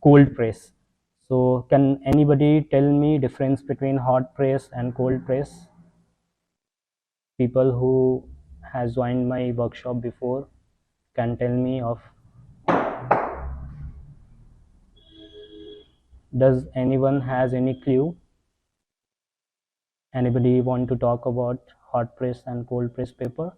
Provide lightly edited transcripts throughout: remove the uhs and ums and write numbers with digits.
cold press. So can anybody tell me difference between hot press and cold press? People who has joined my workshop before can tell me of. Does anyone has any clue? Anybody want to talk about hot press and cold press paper?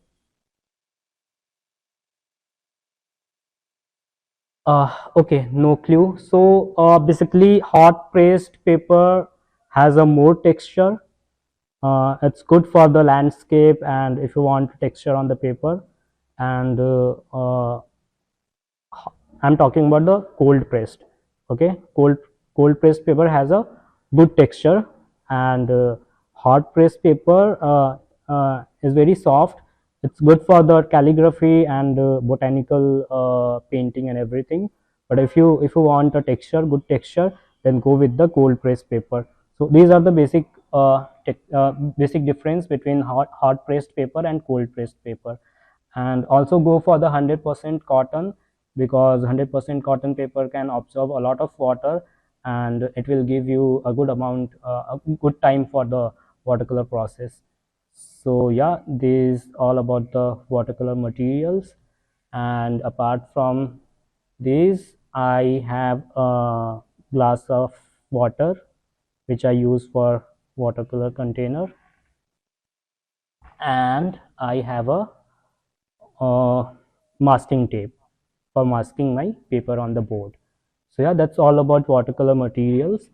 Okay, no clue. So basically hot pressed paper has a more texture. It's good for the landscape and if you want texture on the paper. And I'm talking about the cold pressed. Okay, cold pressed paper has a good texture, and hot pressed paper is very soft. It's good for the calligraphy and botanical painting and everything. But if you want a texture, good texture, then go with the cold pressed paper. So these are the basic difference between hot pressed paper and cold pressed paper. And also go for the 100% cotton, because 100% cotton paper can absorb a lot of water, and it will give you a good amount, a good time for the watercolor process. So yeah, this all about the watercolor materials. And apart from this, I have a glass of water which I use for watercolor container, and I have a masking tape for masking my paper on the board. So yeah, that's all about watercolor materials.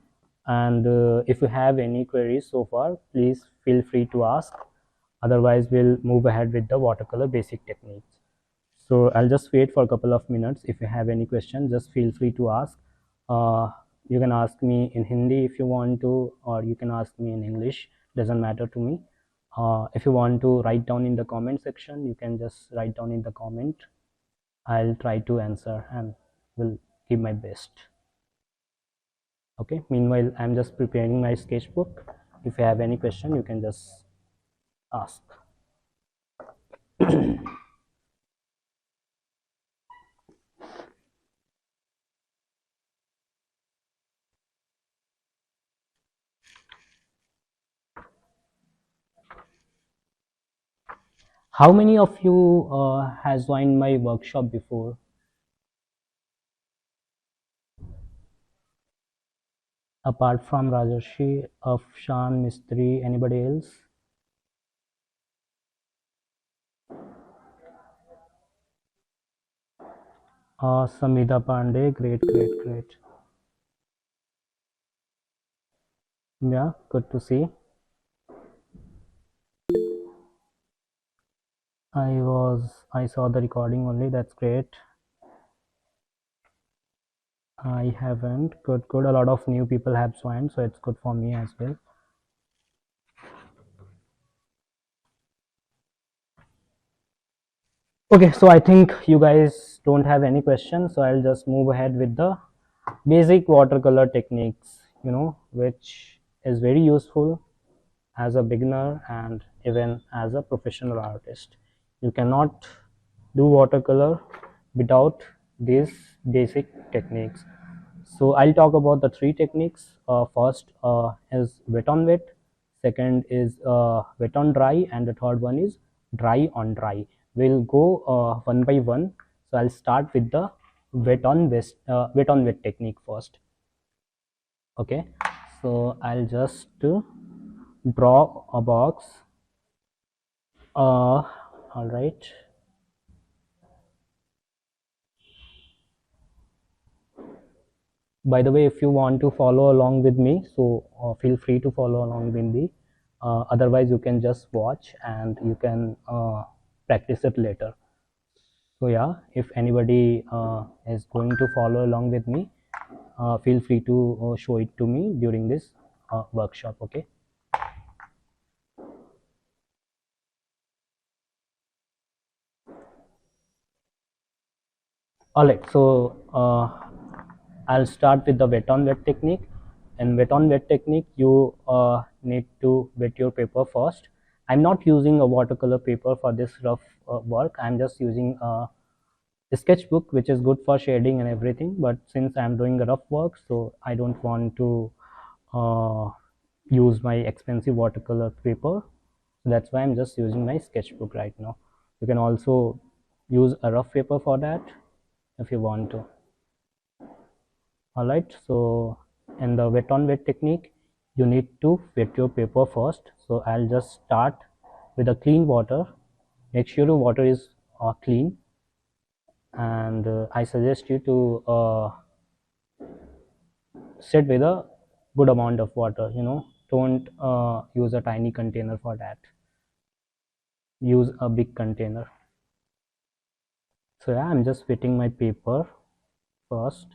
And if you have any queries so far, please feel free to ask. Otherwise, we'll move ahead with the watercolor basic techniques. So I'll just wait for a couple of minutes. If you have any questions, just feel free to ask. uh, you can ask me in Hindi if you want to, or you can ask me in English, doesn't matter to me. If you want to write down in the comment section, you can just write down in the comment. I'll try to answer and will give my best. Okay, meanwhile I'm just preparing my sketchbook. If you have any question, you can just ask. How many of you has joined my workshop before? Apart from Rajarshi, Afshan, Mistry, anybody else? Samida Pandey, great, great, great. Yeah, good to see. I saw the recording only, that's great. I haven't. Good, good. A lot of new people have joined, so it's good for me as well. Okay, so I think you guys don't have any questions, so I'll just move ahead with the basic watercolor techniques, which is very useful as a beginner and even as a professional artist. You cannot do watercolor without these basic techniques. So I'll talk about the three techniques. First is wet on wet, second is wet on dry, and the third one is dry on dry. We'll go one by one. So I'll start with the wet on wet technique first. Okay, so I'll just draw a box. All right. By the way, if you want to follow along with me, so feel free to follow along with me. Otherwise, you can just watch and you can practice it later. So yeah, if anybody is going to follow along with me, feel free to show it to me during this workshop. Okay. All right. So I'll start with the wet on wet technique. In wet on wet technique, you need to wet your paper first. I'm not using a watercolor paper for this rough work. I'm just using sketchbook which is good for shading and everything, but since I'm doing a rough work, so I don't want to uh, use my expensive watercolor paper. That's why I'm just using my sketchbook right now. You can also use a rough paper for that if you want to. All right, so in the wet on wet technique, you need to wet your paper first. So I'll just start with a clean water. Make sure the water is clean, and I suggest you to sit with a good amount of water. Don't use a tiny container for that. Use a big container. So yeah, I'm just wetting my paper first.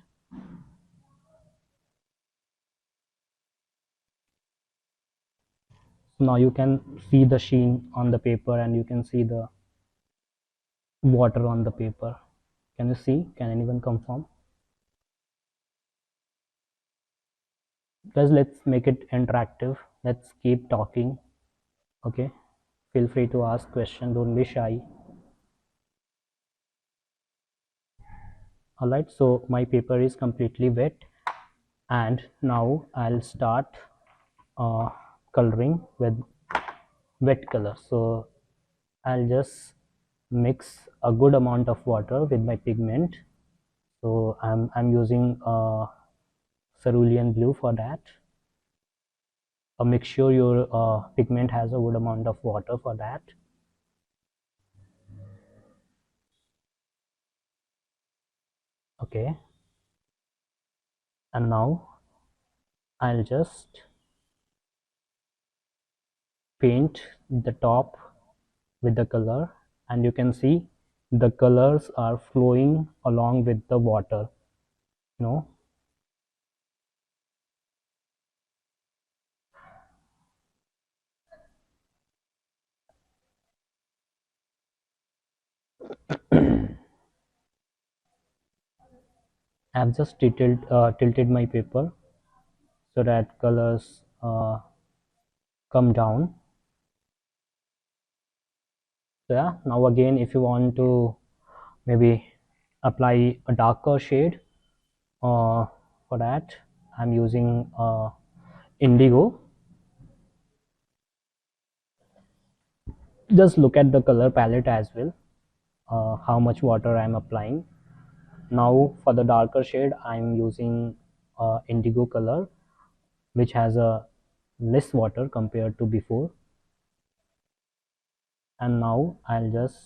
So now you can see the sheen on the paper, and you can see the water on the paper. Can you see? Can anyone confirm? Guys, let's make it interactive. Let's keep talking. Okay, feel free to ask questions. Don't be shy. All right, so my paper is completely wet, and now I'll start uh, coloring with wet color. So I'll just mix a good amount of water with my pigment. So I'm using cerulean blue for that. Make sure your pigment has a good amount of water for that. Okay, and now I'll just paint the top with the color, and you can see the colors are flowing along with the water. you know I've just tilted my paper so that colors come down. So yeah, now again, if you want to maybe apply a darker shade, for that I'm using indigo. Just look at the color palette as well, how much water I'm applying. Now for the darker shade, I'm using indigo color, which has a less water compared to before. And now I'll just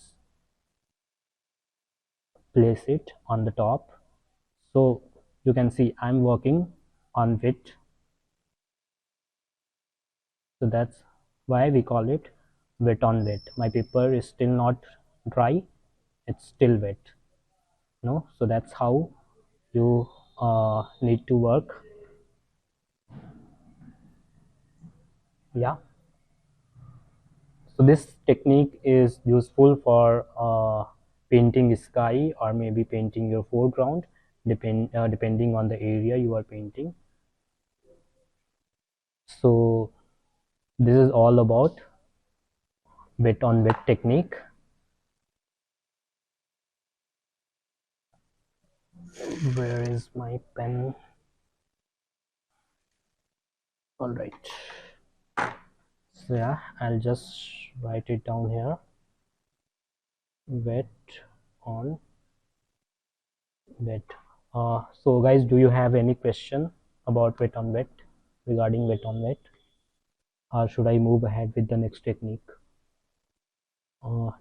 place it on the top. So you can see I'm working on wet. So that's why we call it wet on wet. My paper is still not dry, it's still wet. So that's how you need to work. Yeah, so this technique is useful for painting sky, or maybe painting your foreground, depending on the area you are painting. So this is all about wet on wet technique. Where is my pen? All right, so yeah, I'll just write it down here. Wet on wet. So guys, do you have any question about wet on wet, regarding wet on wet, or should I move ahead with the next technique? uh,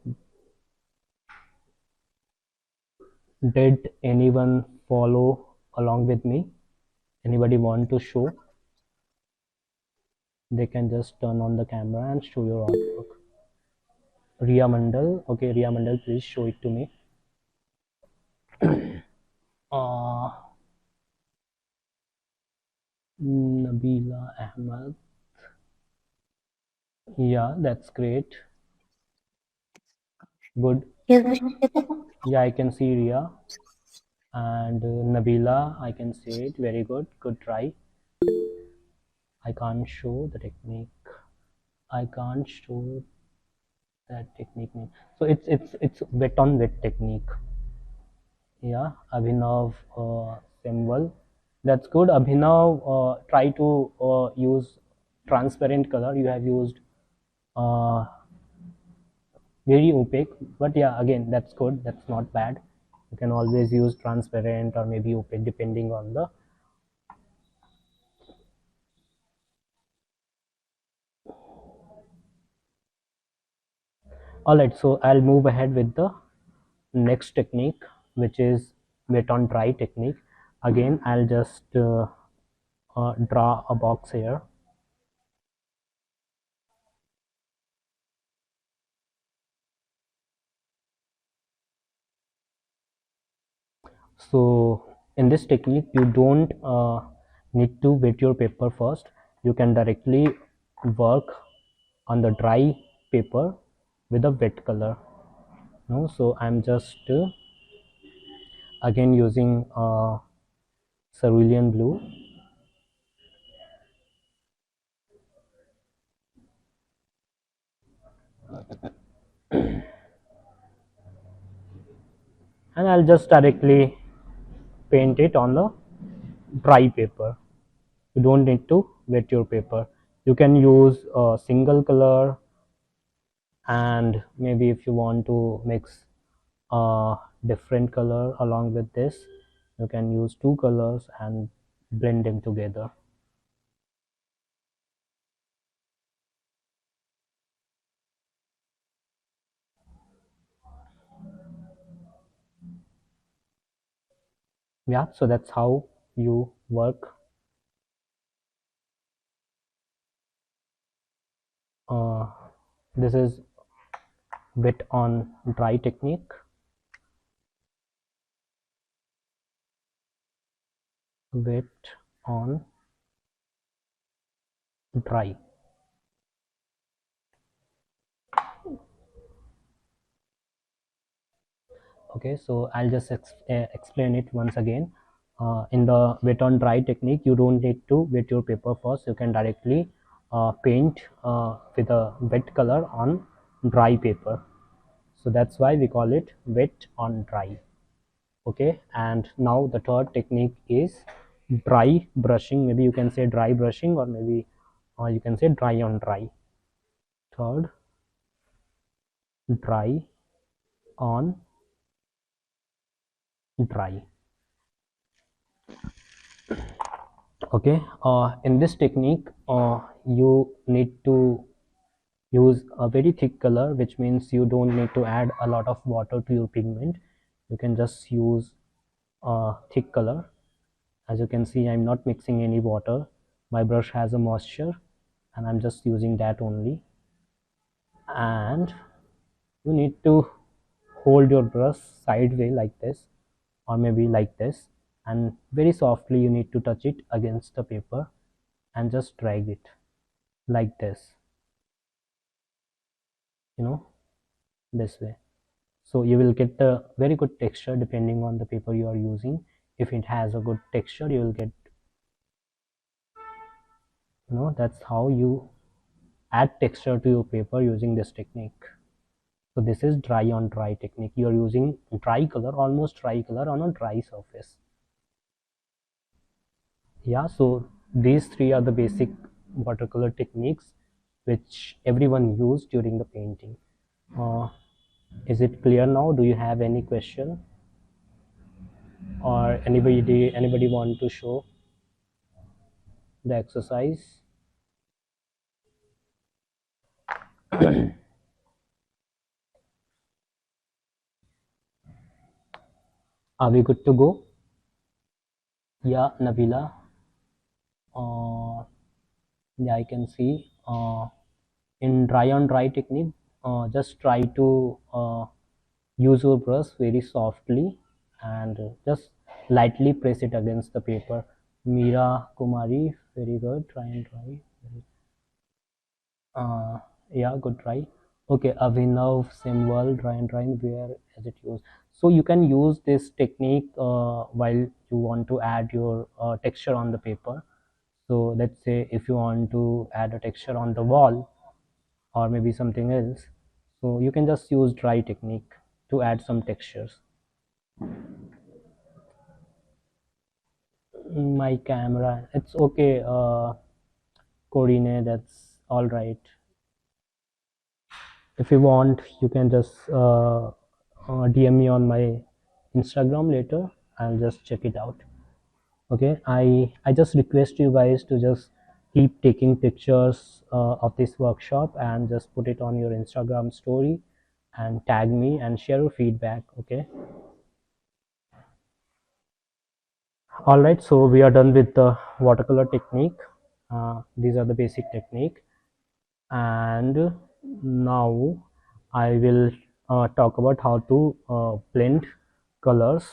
did anyone follow along with me? Anybody want to show? They can just turn on the camera and show your artwork. Ria Mandal. Okay, Ria Mandal, please show it to me. uh, Nabila Ahmad. Yeah, that's great. Good. Yes, Vishnu. Yeah, I can see Ria. And Nabila, I can see it. Very good. Good try. I can't show the technique. I can't show that technique name. So it's wet on wet technique. Yeah, Abhinav symbol. That's good. Abhinav, try to use transparent color. You have used uh, very opaque, but yeah, again, that's good. That's not bad. You can always use transparent or maybe opaque depending on the. All right, so I'll move ahead with the next technique, which is wet on dry technique. Again, I'll just draw a box here. So in this technique, you don't need to wet your paper first. You can directly work on the dry paper with a wet color. No, so I'm just again using cerulean blue, and I'll just directly paint it on the dry paper. You don't need to wet your paper. You can use a single color, and maybe if you want to mix a different color along with this, you can use two colors and blend them together. Yeah, so that's how you work. uh, this is wet on dry technique. Wet on dry. Okay, so I'll just explain it once again. In the wet on dry technique, you don't need to wet your paper first. You can directly paint with a wet color on dry paper. So that's why we call it wet on dry. Okay, and now the third technique is dry brushing. Maybe you can say dry brushing, or maybe you can say dry on dry. Third, dry on dry. Okay, in this technique you need to use a very thick color, which means you don't need to add a lot of water to your pigment. You can just use a thick color. As you can see, I'm not mixing any water. My brush has a moisture and I'm just using that only. And you need to hold your brush sideways like this, or maybe like this, and very softly you need to touch it against the paper and just drag it like this, you know, this way. So you will get a very good texture depending on the paper you are using. If it has a good texture, you will get, that's how you add texture to your paper using this technique. So this is dry on dry technique. You are using dry color, almost dry color on a dry surface. Yeah, so these three are the basic watercolor techniques which everyone used during the painting. uh, is it clear now? Do you have any question, or anybody want to show the exercise? Are we good to go? Yeah, Nabila. Yeah, I can see. In dry on dry technique, just try to use your brush very softly and just lightly press it against the paper. Meera Kumari, very good. Try and dry. Yeah, good try. Okay, Abhinav symbol, dry and drying, where is it used? So you can use this technique while you want to add your texture on the paper. So let's say if you want to add a texture on the wall or maybe something else, so you can just use dry technique to add some textures. My camera, it's okay, Corine, that's all right. If you want, you can just DM me on my Instagram later. I'll just check it out. Okay, I just request you guys to just keep taking pictures of this workshop and just put it on your Instagram story and tag me and share your feedback. Okay. All right, so we are done with the watercolor technique. These are the basic technique, and now I will talk about how to blend colors.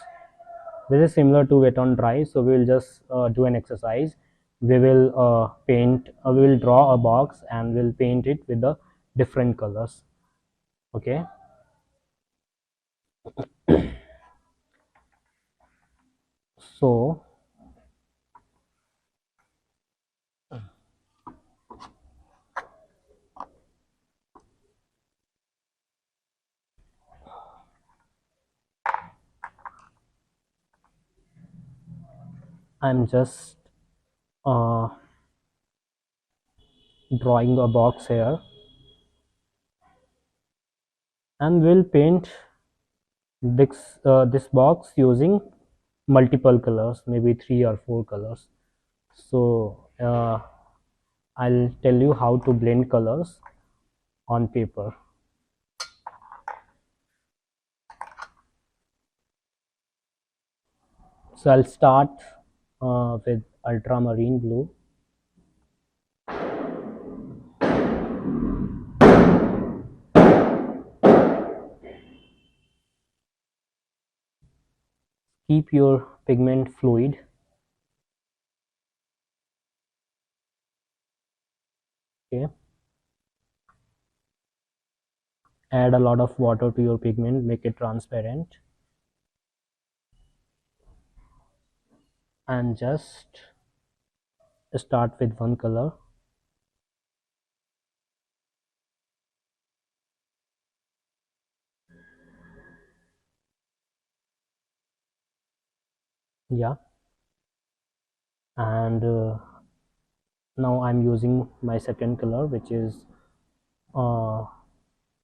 This is similar to wet on dry, so we will just do an exercise. We will we will draw a box and we'll paint it with the different colors. Okay, so I'm just uh, drawing a box here, and we'll paint this box using multiple colors, maybe 3 or 4 colors. So I'll tell you how to blend colors on paper. So I'll start with ultramarine blue. Keep your pigment fluid. Okay, add a lot of water to your pigment, make it transparent, and just start with one color. Yeah, and now I'm using my second color, which is uh,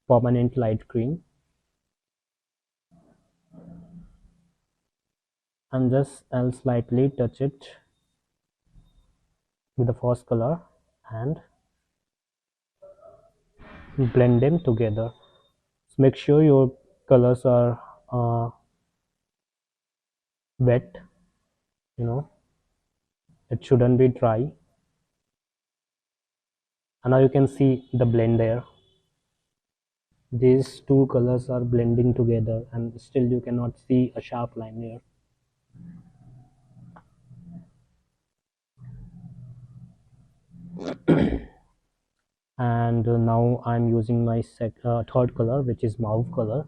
permanent light green, and just I'll slightly touch it with the first color and blend them together. So make sure your colors are wet, you know, it shouldn't be dry. And now you can see the blend there. These two colors are blending together and still you cannot see a sharp line here. And now I'm using my third color, which is mauve color.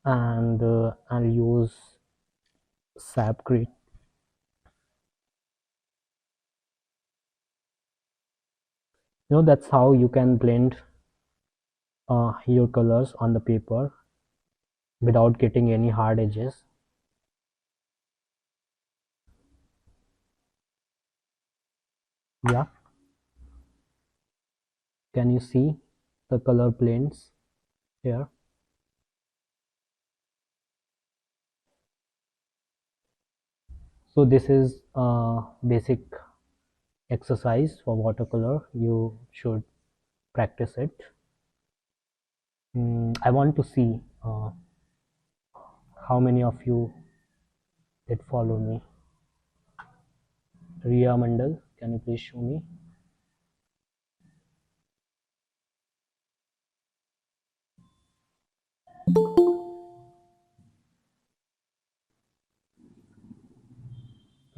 And I'll use sap green. You know, that's how you can blend your colors on the paper without getting any hard edges. Yeah, can you see the color blends here? So this is a basic exercise for watercolor. You should practice it. I want to see how many of you did follow me. Ria Mandal, can you please show me?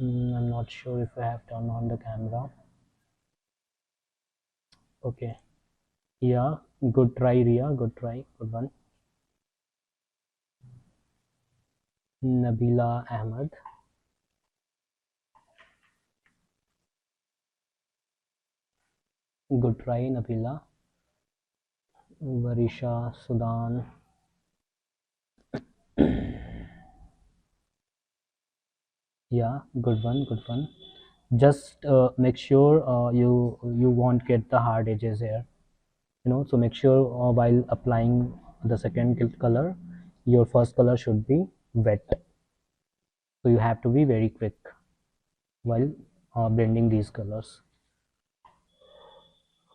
I'm not sure if I have turned on the camera. Okay, Yeah, good try, Ria. Good try. Good one. Nabila Ahmed. Good try, Nabila. Varisha Sudan. Yeah, good one. Good one. Just make sure you won't get the hard edges here. So make sure while applying the second color, your first color should be wet. So you have to be very quick while blending these colors.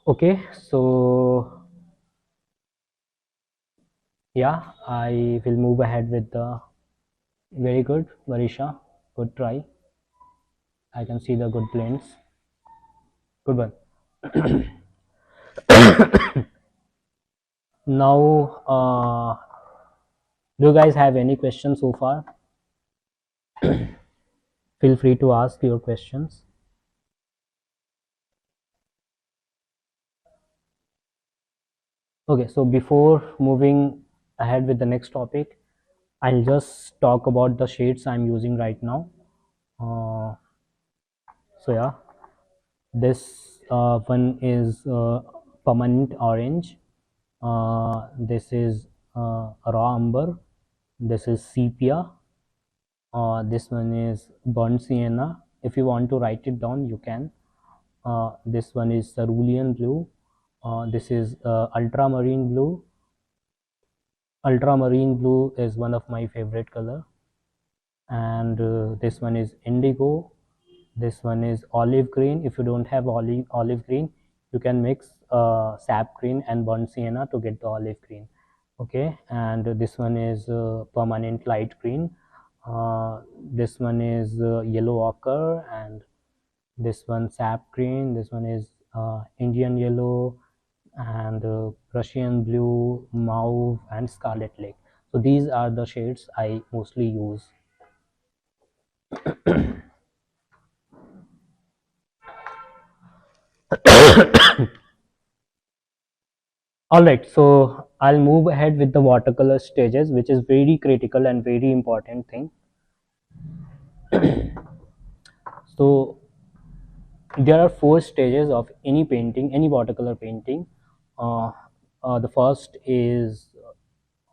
Okay, so yeah, I will move ahead with the very good, Varisha. Good try. I can see the good blends. Good one. Now, do you guys have any questions so far? Feel free to ask your questions. Okay, so before moving ahead with the next topic, I'll just talk about the shades I'm using right now. Uh, so yeah, this one is permanent orange. This is raw umber. This is sepia. This one is burnt sienna. If you want to write it down, you can. This one is cerulean blue. This is ultramarine blue. Ultramarine blue is one of my favorite color. And this one is indigo. This one is olive green. If you don't have olive green, you can mix sap green and burnt sienna to get the olive green. Okay, and this one is permanent light green. This one is yellow ochre, and this one sap green. This one is Indian yellow, and Prussian blue, mauve, and scarlet lake. So these are the shades I mostly use. All right, so I'll move ahead with the watercolor stages, which is very critical and very important thing. So there are four stages of any painting, any watercolor painting. Uh, the first is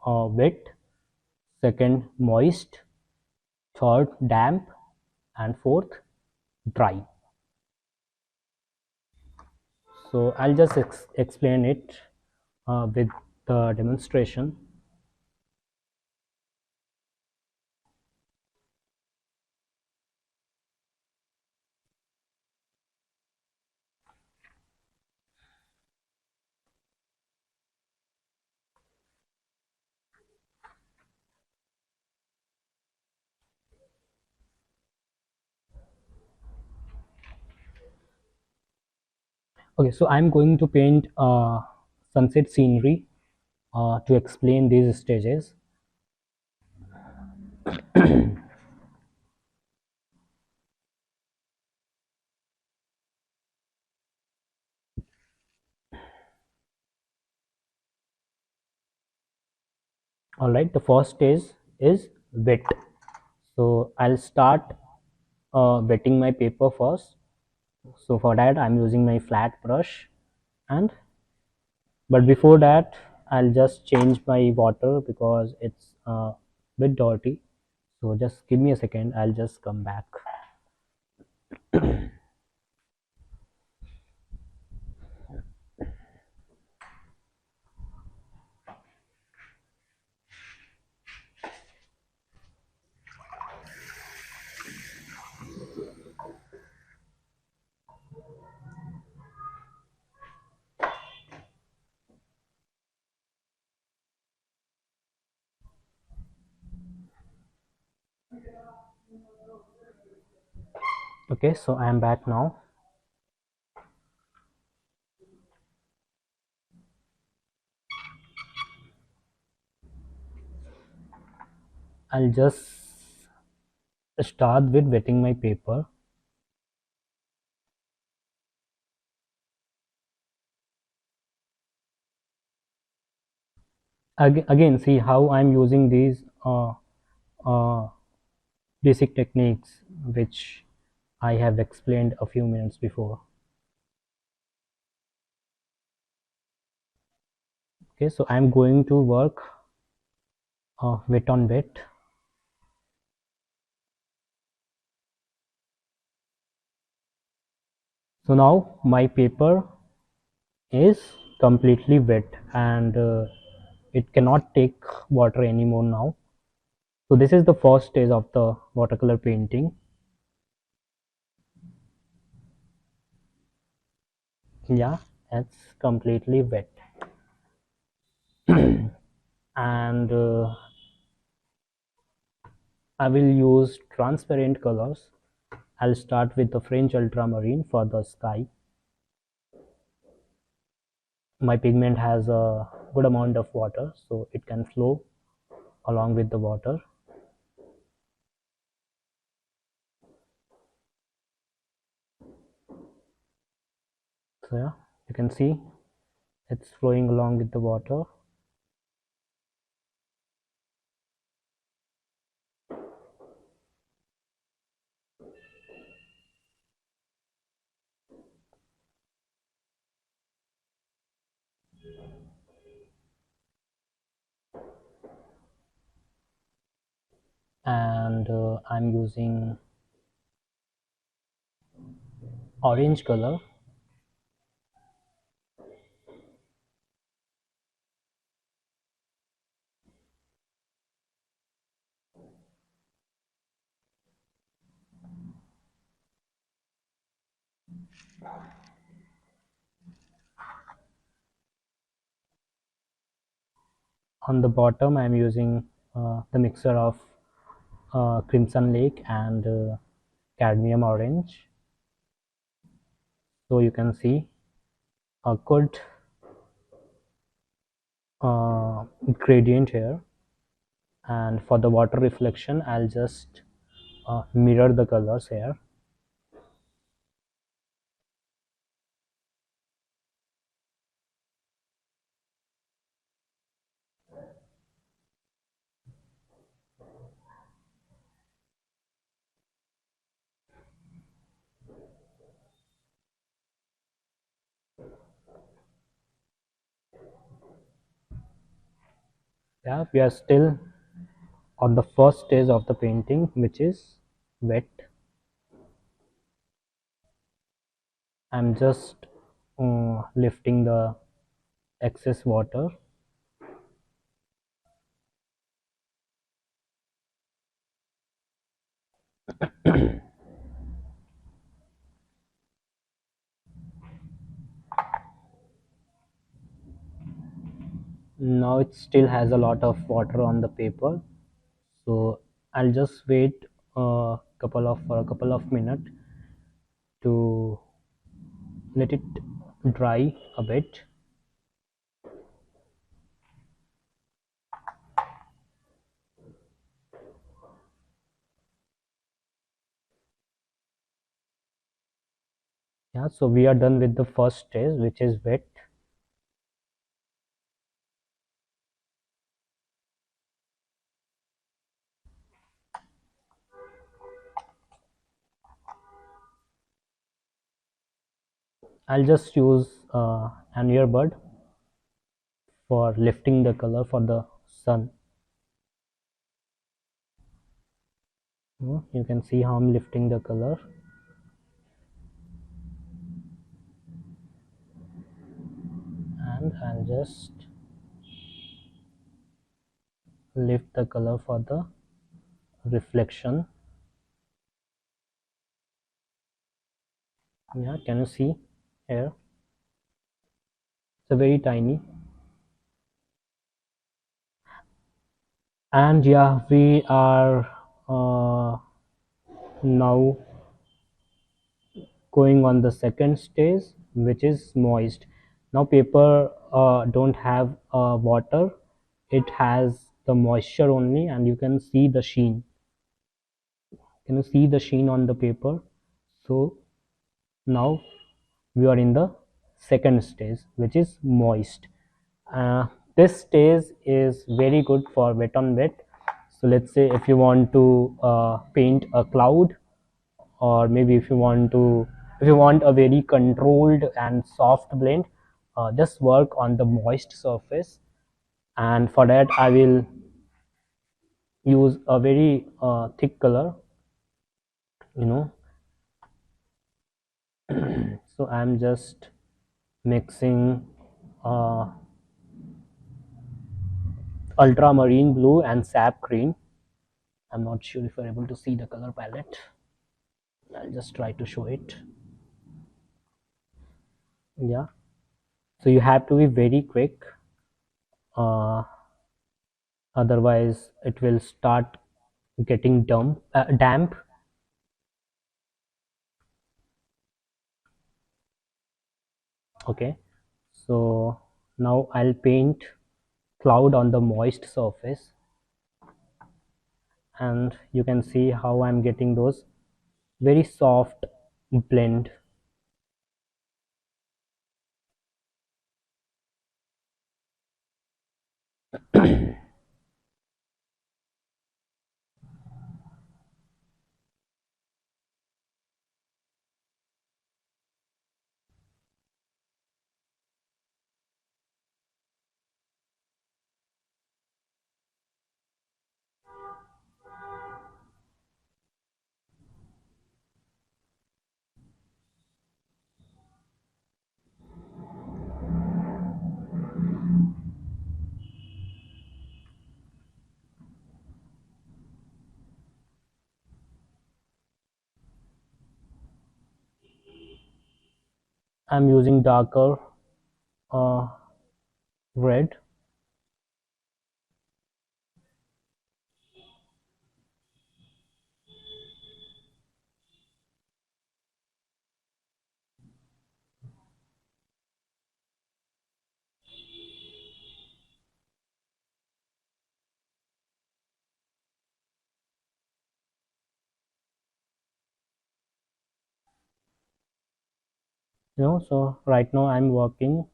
wet, second moist, third damp, and fourth dry. So I'll just explain it with the demonstration. Okay, so I'm going to paint sunset scenery to explain these stages. All right, the first stage is wet. So I'll start wetting my paper first. So for that, I'm using my flat brush, and but before that, I'll just change my water because it's a bit dirty. So just give me a second, I'll just come back. Okay, so I'm back now. I'll just start with wetting my paper. Again, see how I'm using these uh, basic techniques which I have explained a few minutes before. Okay, so I'm going to work bit on bit. So now my paper is completely wet, and it cannot take water anymore now. So this is the first stage of the watercolor painting. Yeah, it's completely wet. And I will use transparent colors. I'll start with the French ultramarine for the sky. My pigment has a good amount of water, so it can flow along with the water. So yeah, you can see it's flowing along with the water. And I'm using orange color on the bottom. I'm using the mixture of crimson lake and cadmium orange, so you can see a good gradient here. And for the water reflection, I'll just mirror the colors here. Yeah, we are still on the first stage of the painting, which is wet. I'm just lifting the excess water. Now it still has a lot of water on the paper, so I'll just wait for a couple of minutes to let it dry a bit. Yeah, so we are done with the first stage, which is wet. I'll just use an earbud for lifting the color for the sun. You can see how I'm lifting the color. And I'll just lift the color for the reflection. Yeah, can you see here? It's a very tiny. And yeah, we are now going on the second stage, which is moist. Now paper don't have water, it has the moisture only, and you can see the sheen. Can you see the sheen on the paper? So now we are in the second stage, which is moist. This stage is very good for wet on wet. So let's say if you want to paint a cloud, or maybe if you want a very controlled and soft blend, just work on the moist surface. And for that I will use a very thick color, you know. So I'm just mixing uh, ultramarine blue and sap green. I'm not sure if you're able to see the color palette. I'll just try to show it. Yeah, so you have to be very quick, uh, otherwise it will start getting damp. Okay, so now I'll paint cloud on the moist surface, and you can see how I'm getting those very soft blend. I'm using darker uh, red. So right now I'm working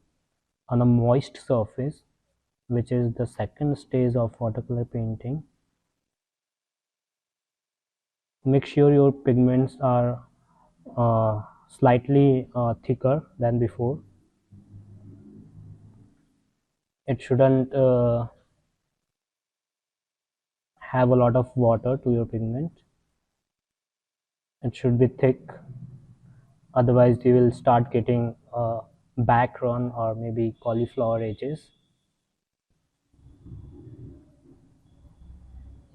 on a moist surface, which is the second stage of watercolor painting. Make sure your pigments are slightly thicker than before. It shouldn't have a lot of water to your pigment. It should be thick, otherwise you will start getting back run or maybe cauliflower edges.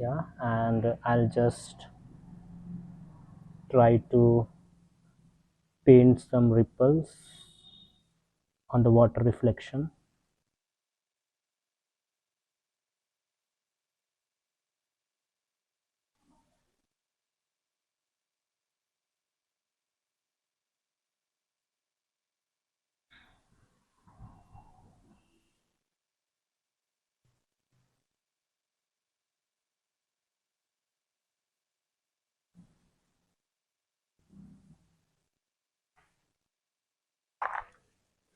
Yeah, and I'll just try to paint some ripples on the water reflection.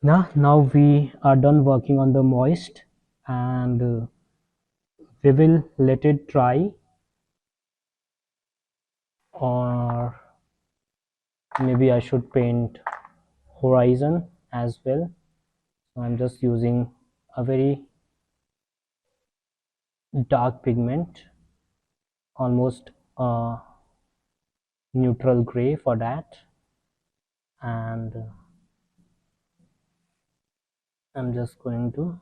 Now we are done working on the moist, and we will let it dry, or maybe I should paint horizon as well. So I'm just using a very dark pigment, almost neutral gray for that, and I'm just going to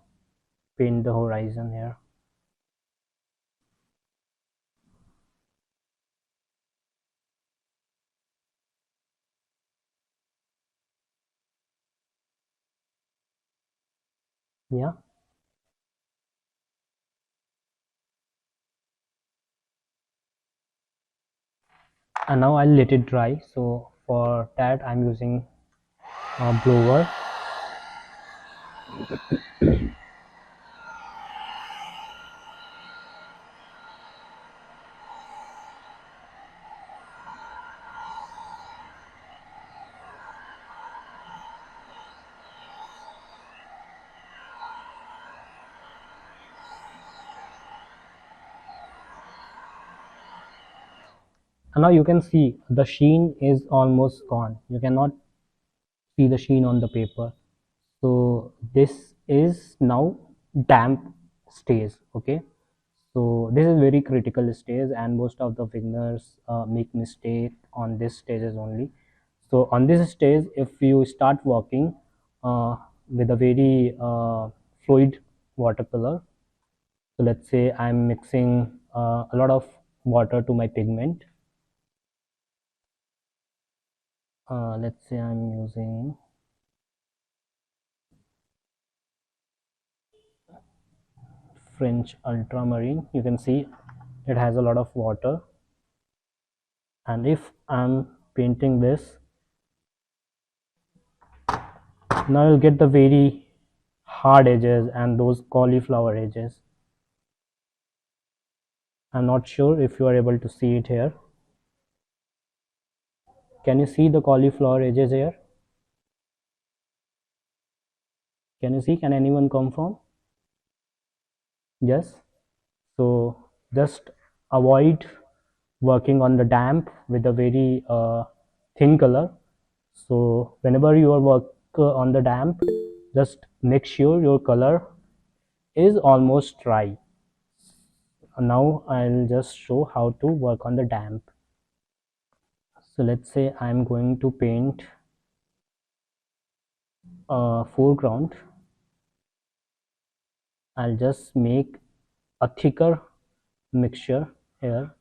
paint the horizon here. Yeah, and now I'll let it dry. So for that I'm using a blower. And now you can see the sheen is almost gone. You cannot see the sheen on the paper. So this is now damp stage. Okay, so this is very critical stage, and most of the beginners make mistake on this stages only. So on this stage, if you start working with a very fluid watercolor, so let's say I'm mixing a lot of water to my pigment. Let's say I'm using French ultramarine. You can see it has a lot of water, and if I'm painting this, now you'll get the very hard edges and those cauliflower edges. I'm not sure if you are able to see it here. Can you see the cauliflower edges here? Can you see? Can anyone confirm? Yes. So just avoid working on the damp with a very thin color. So whenever you are work on the damp, just make sure your color is almost dry. Now I'll just show how to work on the damp. So let's say I'm going to paint a foreground. I'll just make a thicker mixture here.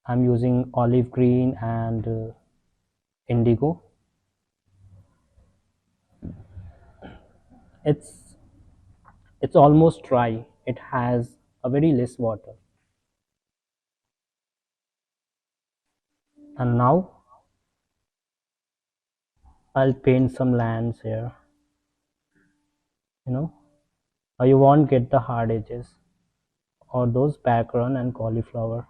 I'm using olive green and indigo. It's almost dry. It has a very less water. And now I'll paint some lands here. You know, or you won't get the hard edges or those background and cauliflower.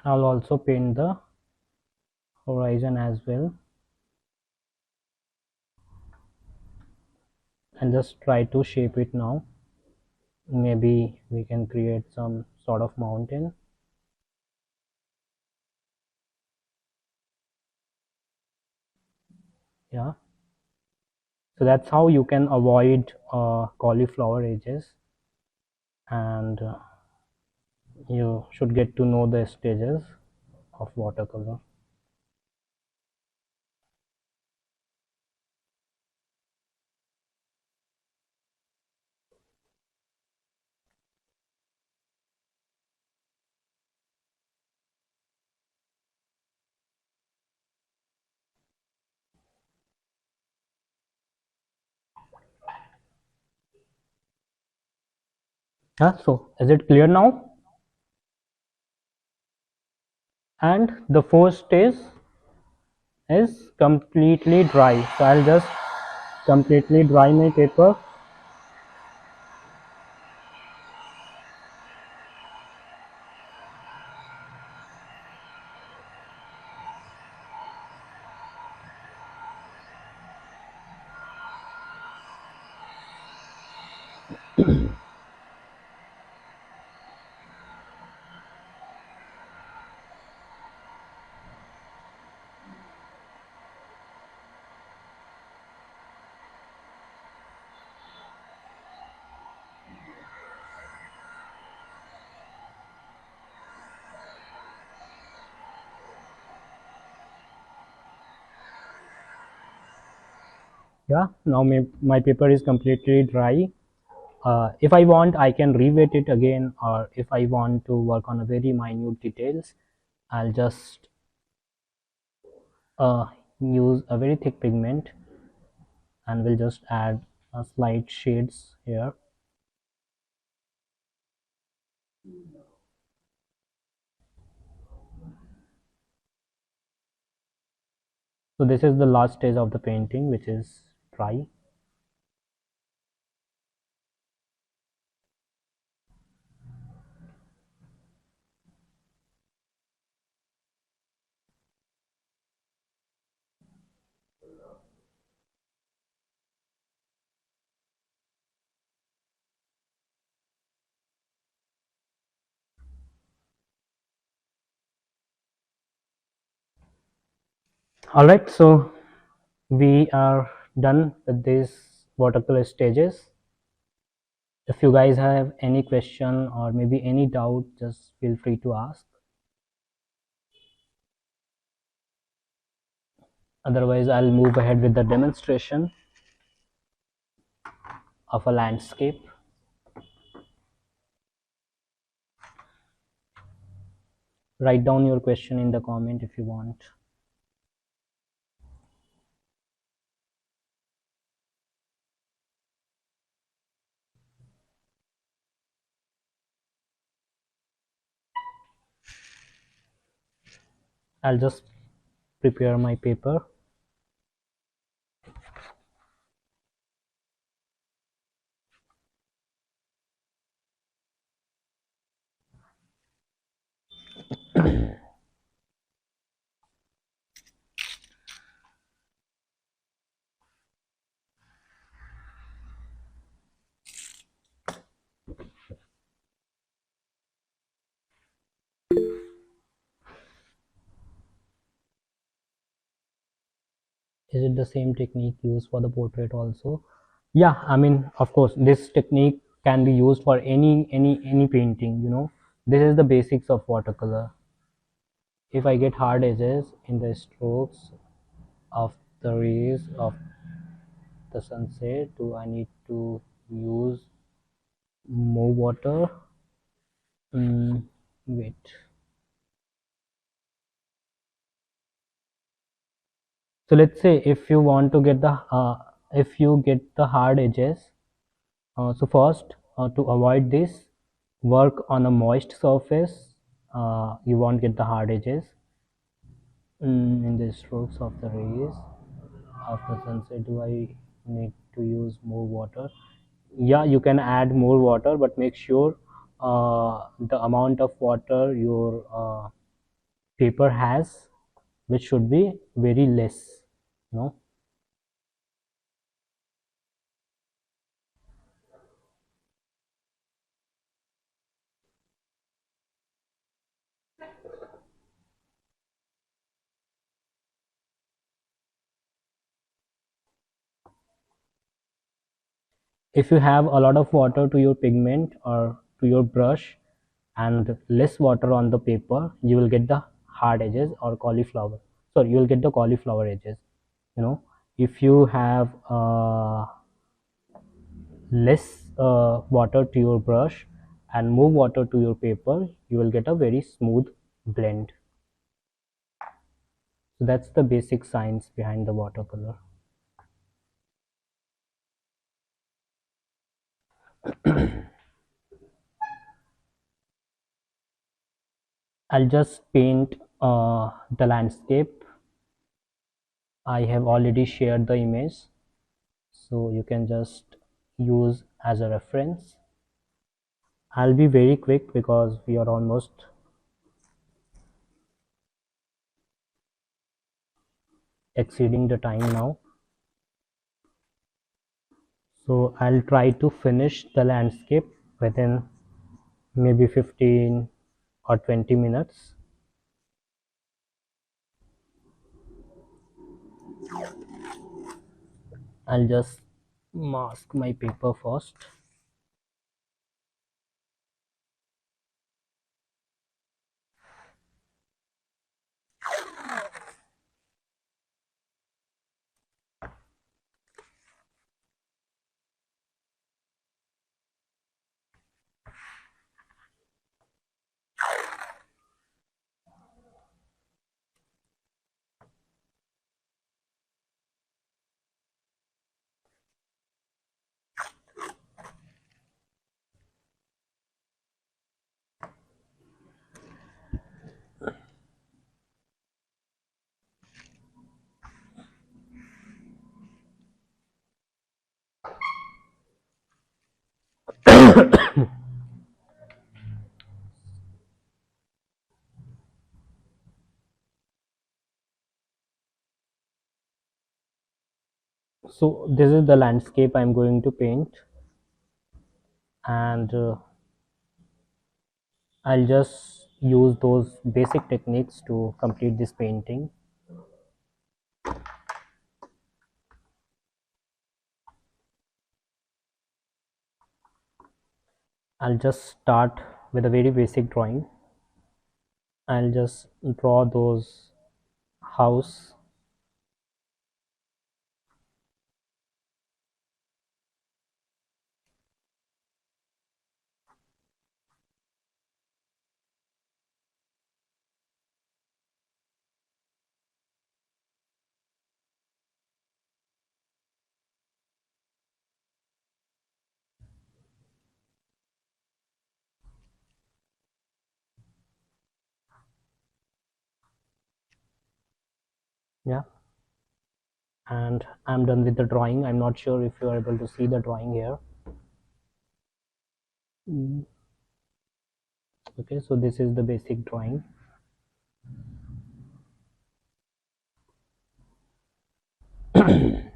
And I'll also paint the horizon as well, and just try to shape it now. Maybe we can create some sort of mountain. Yeah, so that's how you can avoid cauliflower edges, and you should get to know the stages of watercolor. Yeah, so is it clear now? And the first stage is completely dry, so I'll just completely dry my paper. Yeah, now my paper is completely dry. If I want, I can reweight it again, or if I want to work on a very minute details, I'll just uh, use a very thick pigment, and we'll just add slight shades here. So this is the last stage of the painting, which is dry. All right, so we are done with these watercolor stages. If you guys have any question or maybe any doubt, just feel free to ask. Otherwise, I'll move ahead with the demonstration of a landscape. Write down your question in the comment if you want. I'll just prepare my paper. Is it the same technique used for the portrait also? Yeah, I mean, of course, this technique can be used for any painting, This is the basics of watercolor. If I get hard edges in the strokes of the rays of the sunset, do I need to use more water? Wait. So let's say if you want to get the if you get the hard edges, so first to avoid this, work on a moist surface. You won't get the hard edges in the strokes of the rays of the sunset. Do I need to use more water? Yeah, you can add more water, but make sure the amount of water your paper has, which should be very less, you know if you have a lot of water to your pigment or to your brush and less water on the paper, you will get the hard edges or cauliflower. Sorry, you will get the cauliflower edges. You know, if you have less water to your brush and more water to your paper, you will get a very smooth blend. So that's the basic science behind the watercolor. I'll just paint the landscape. I have already shared the image, so you can just use as a reference. I'll be very quick because we are almost exceeding the time now. So I'll try to finish the landscape within maybe 15 or 20 minutes. I'll just mask my paper first. So this is the landscape I'm going to paint, and I'll just use those basic techniques to complete this painting. I'll just start with a very basic drawing. I'll just draw those house. Yeah, and I'm done with the drawing. I'm not sure if you are able to see the drawing here. Mm, okay, so this is the basic drawing. And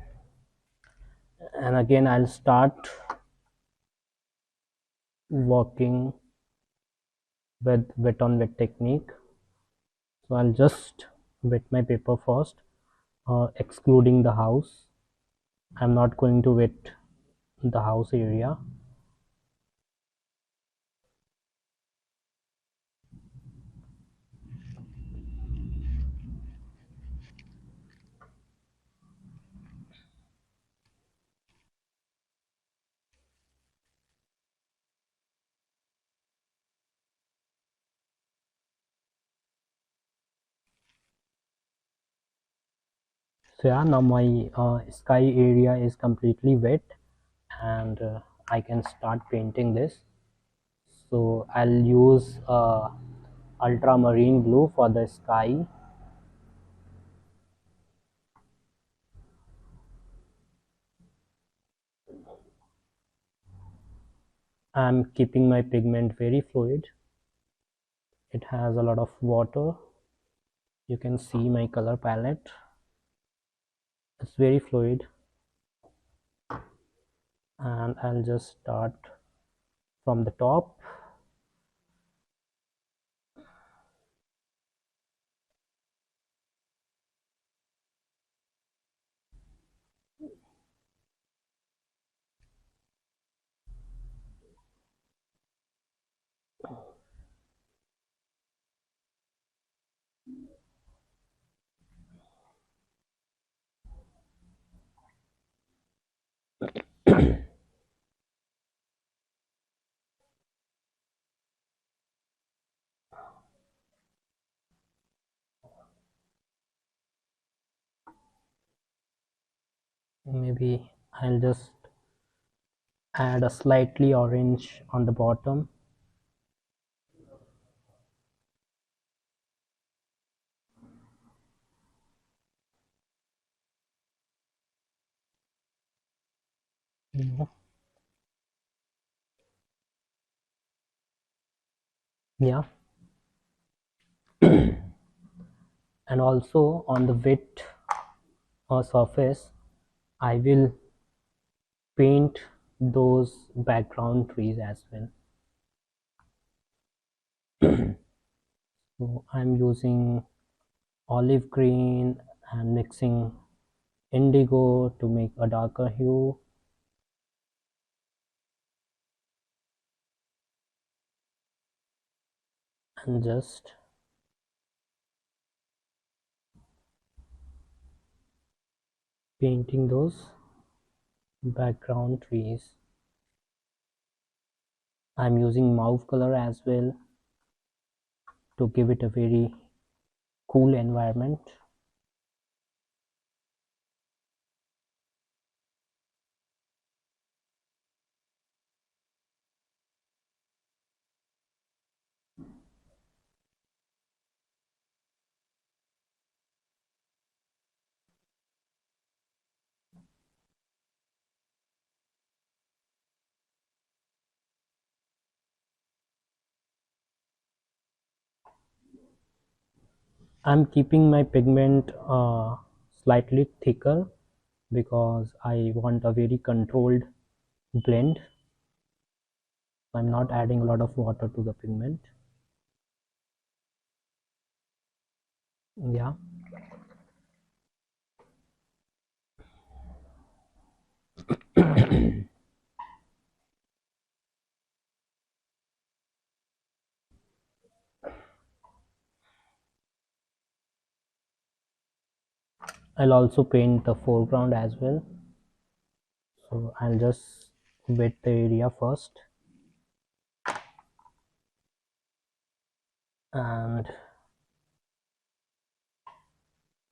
again I'll start working with wet on wet technique. So I'll just wet my paper first, excluding the house. I'm not going to wet the house area. So yeah, now my sky area is completely wet, and I can start painting this. So I'll use ultramarine blue for the sky. I'm keeping my pigment very fluid. It has a lot of water. You can see my color palette. It's very fluid, and I'll just start from the top. Maybe I'll just add a slightly orange on the bottom. Mhm. Yeah, and also on the wet surface I will paint those background trees as well. So I'm using olive green and mixing indigo to make a darker hue, and just painting those background trees. I'm using mauve color as well to give it a very cool environment. I'm keeping my pigment slightly thicker because I want a very controlled blend. I'm not adding a lot of water to the pigment. Yeah. I'll also paint the foreground as well. So I'll just wet the area first and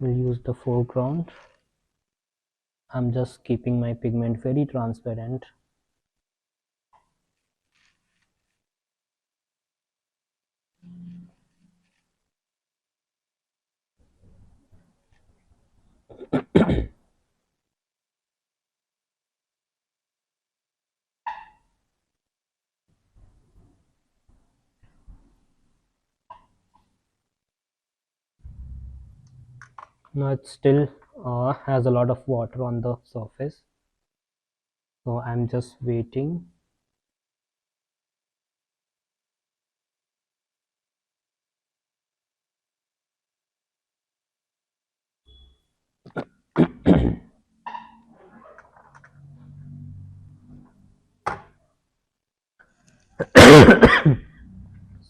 we'll use the foreground. I'm just keeping my pigment very transparent. Now it still has a lot of water on the surface. So I'm just waiting.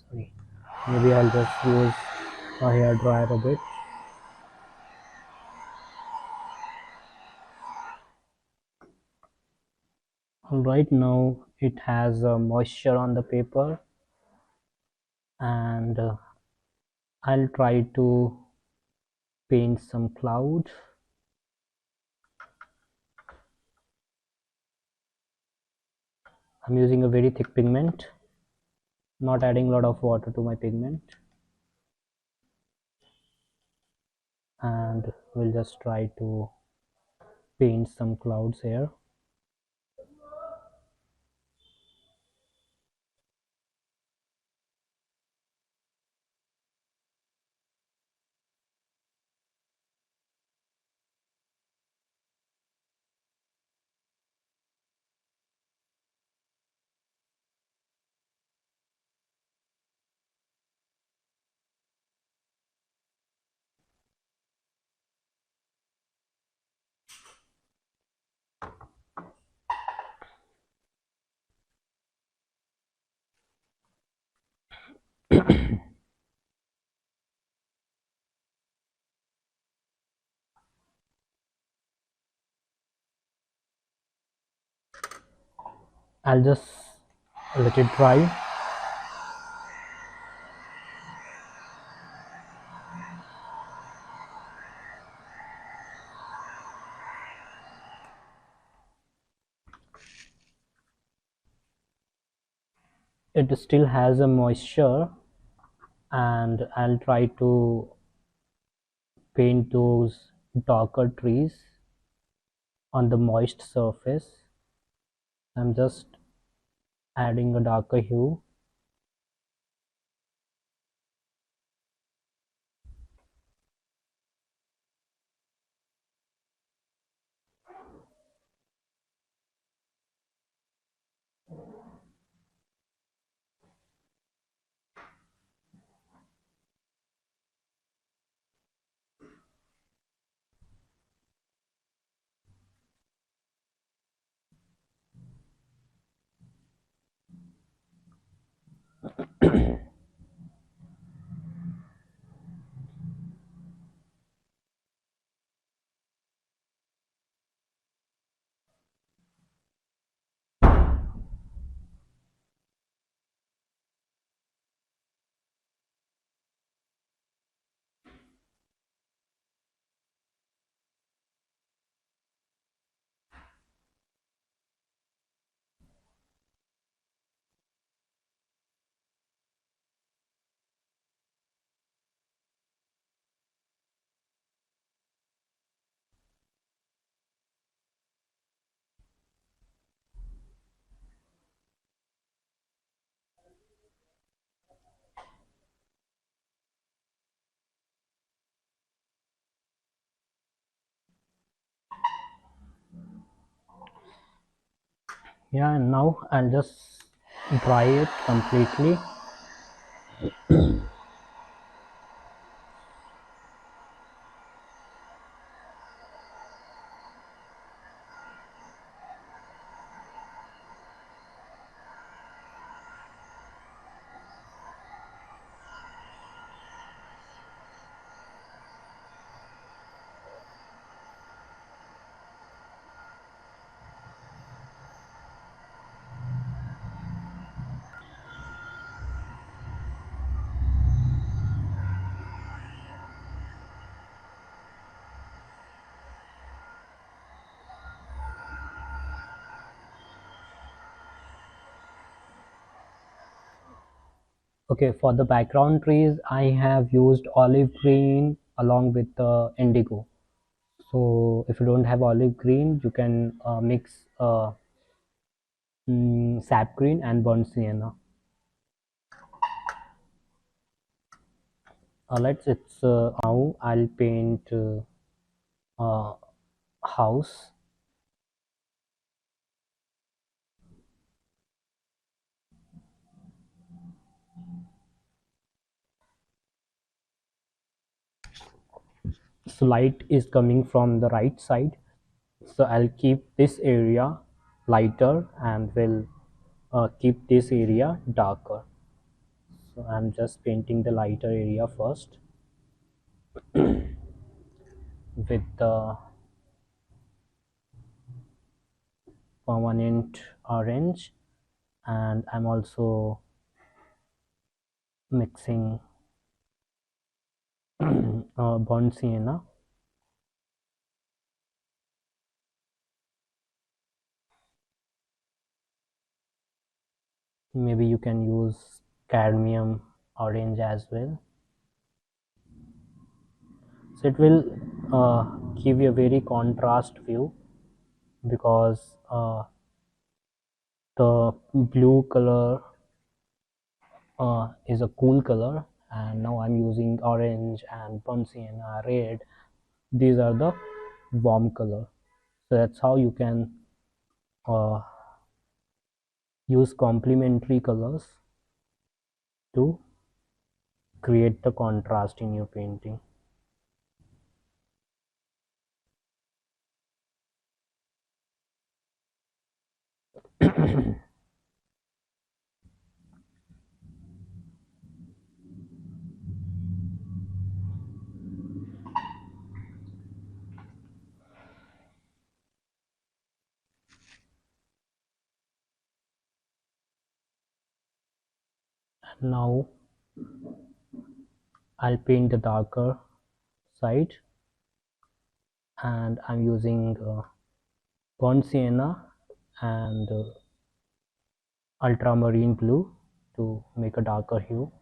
Sorry. Maybe I'll just use a hair dryer a bit. Right now it has moisture on the paper and I'll try to paint some cloud. I'm using a very thick pigment, not adding a lot of water to my pigment, and we'll just try to paint some clouds here. I'll just let it dry. It still has a moisture and I'll try to paint those darker trees on the moist surface. I'm just adding a darker hue. Yeah, and now I'll just dry it completely. Okay, for the background trees, I have used olive green along with indigo. So if you don't have olive green, you can mix sap green and burnt sienna. Let's it's now I'll paint uh, house. So light is coming from the right side. So I'll keep this area lighter and will keep this area darker. So I'm just painting the lighter area first with the permanent orange, and I'm also mixing burnt sienna. Maybe you can use cadmium orange as well. So it will give you a very contrast view because the blue color is a cool color, and now I'm using orange and burnt sienna red. These are the warm color. So that's how you can uh, use complementary colors to create the contrast in your painting. Now I'll paint the darker side, and I'm using burnt sienna and ultramarine blue to make a darker hue.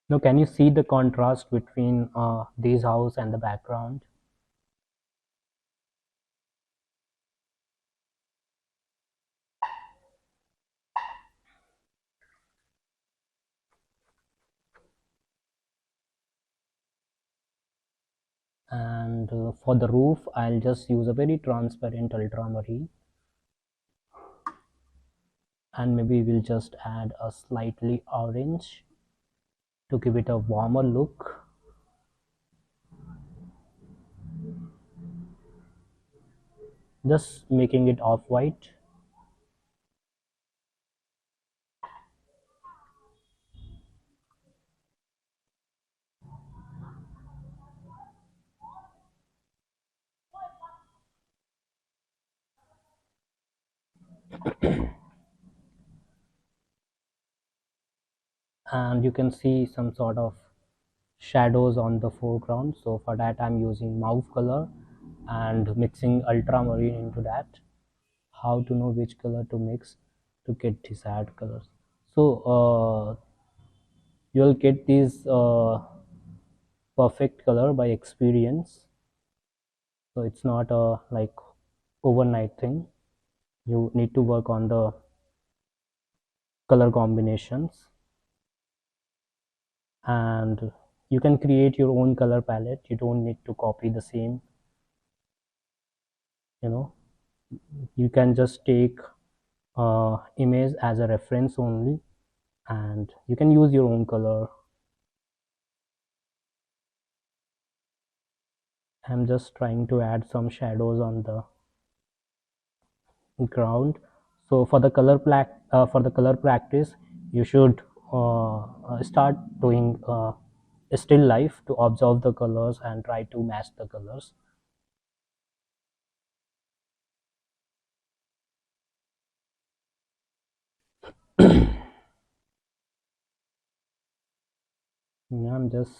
Now can you see the contrast between this house and the background? And for the roof, I'll just use a very transparent ultramarine, and maybe we'll just add a slightly orange to give it a warmer look. Just making it off-white. and you can see some sort of shadows on the foreground. So for that I'm using mauve color and mixing ultramarine into that. How to know which color to mix to get desired colors? So you'll get these perfect color by experience. So it's not a like overnight thing. You need to work on the color combinations, and you can create your own color palette. You don't need to copy the same, you know. You can just take image as a reference only, and you can use your own color. I'm just trying to add some shadows on the ground. So for the for the color practice, you should start doing still life to observe the colors and try to match the colors. Yeah, I'm just,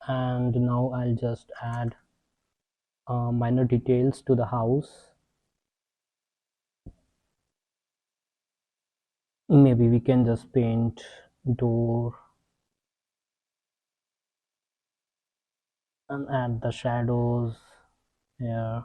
and now I'll just add minor details to the house. Maybe we can just paint door and add the shadows here.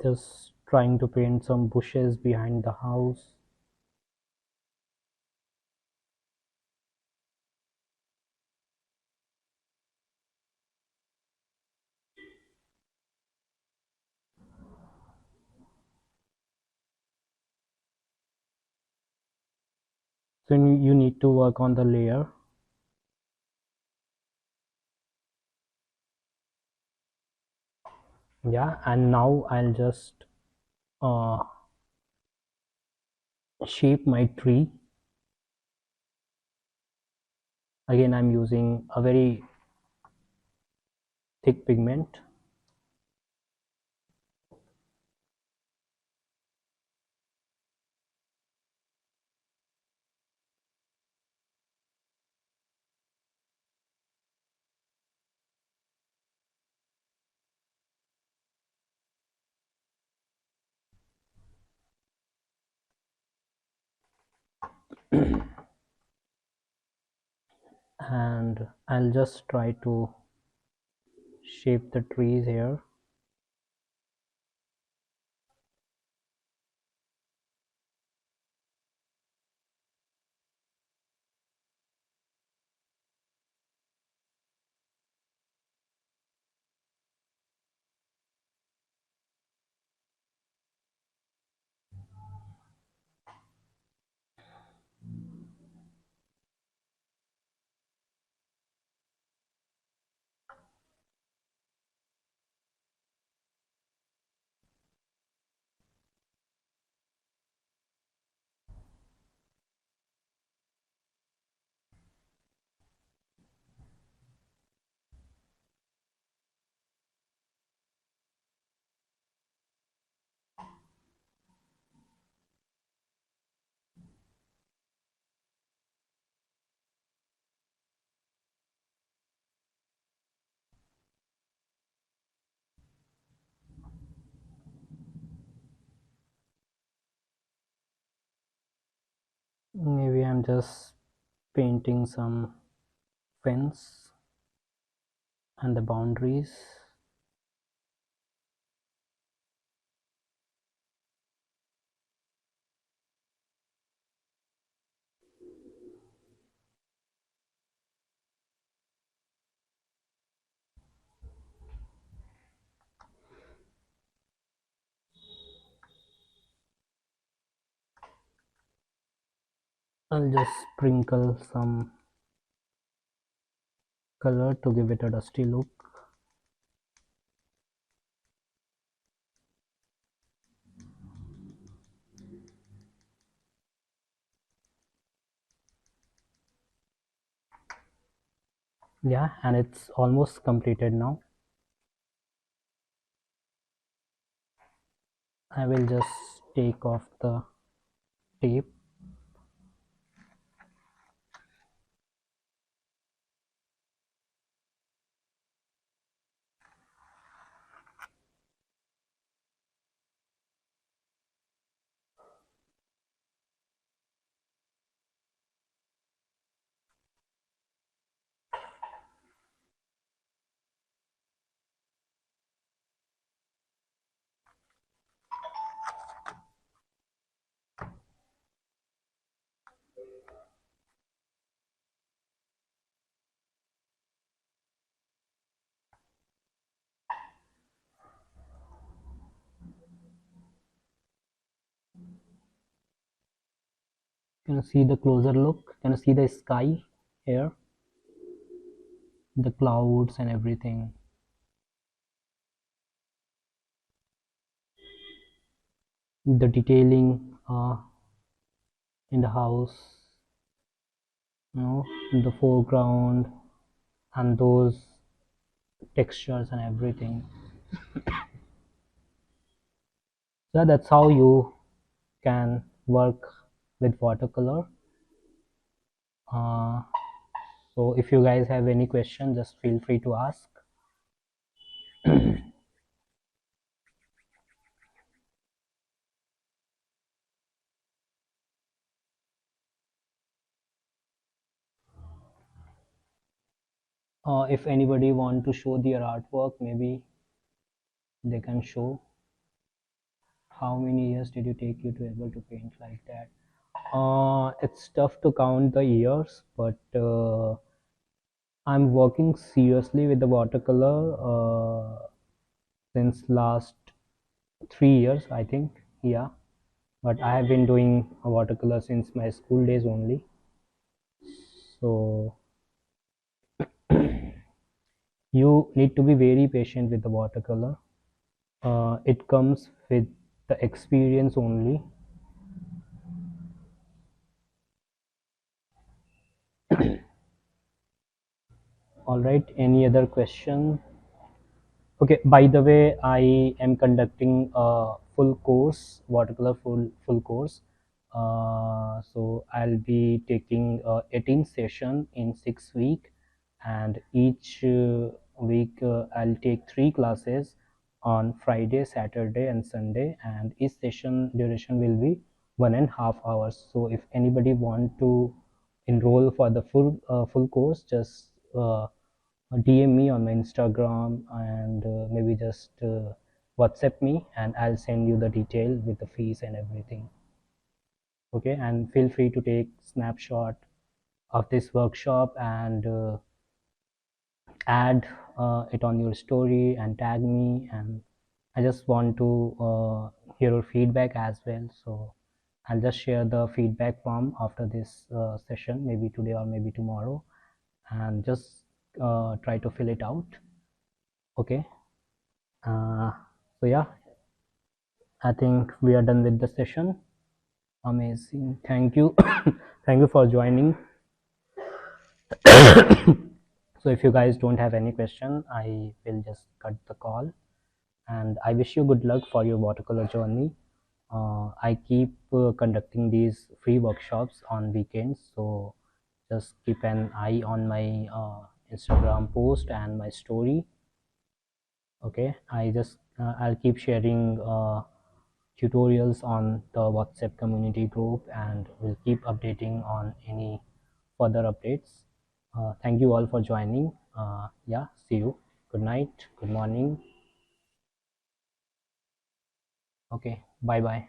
Just trying to paint some bushes behind the house. So you need to work on the layer. Yeah, and now I'll just uh, shape my tree. Again, I'm using a very thick pigment. And I'll just try to shape the trees here. Maybe I'm just painting some fence and the boundaries. I'll just sprinkle some color to give it a dusty look. Yeah, and it's almost completed now. I will just take off the tape. Can you see the closer look? Can you see the sky here? The clouds and everything. The detailing in the house, you know, in the foreground, and those textures and everything. So that's how you can work with watercolor. Uh, so if you guys have any question, just feel free to ask. If anybody want to show their artwork, maybe they can show. How many years did you take you to able to paint like that? It's tough to count the years, but I'm working seriously with the watercolor since last 3 years, I think. Yeah, but I have been doing watercolor since my school days only. So you need to be very patient with the watercolor. It comes with the experience only. All right, any other question? Okay, by the way, I am conducting a full course, watercolor full course. So I'll be taking 18 session in 6 week, and each week I'll take 3 classes on Friday, Saturday, and Sunday, and each session duration will be 1.5 hours. So if anybody want to enroll for the full course, just DM me on my Instagram, and maybe just WhatsApp me, and I'll send you the detail with the fees and everything. Okay, and feel free to take snapshot of this workshop and add it on your story and tag me, and I just want to hear your feedback as well. So I'll just share the feedback form after this session, maybe today or maybe tomorrow, and just try to fill it out. Okay. So yeah, I think we are done with the session. Amazing. Thank you. Thank you for joining. So if you guys don't have any question, I will just cut the call, and I wish you good luck for your watercolor journey. I keep conducting these free workshops on weekends, so just keep an eye on my Instagram post and my story. Okay, I'll keep sharing tutorials on the WhatsApp community group, and we'll keep updating on any further updates. Thank you all for joining. Yeah, see you. Good night, good morning. Okay, bye bye.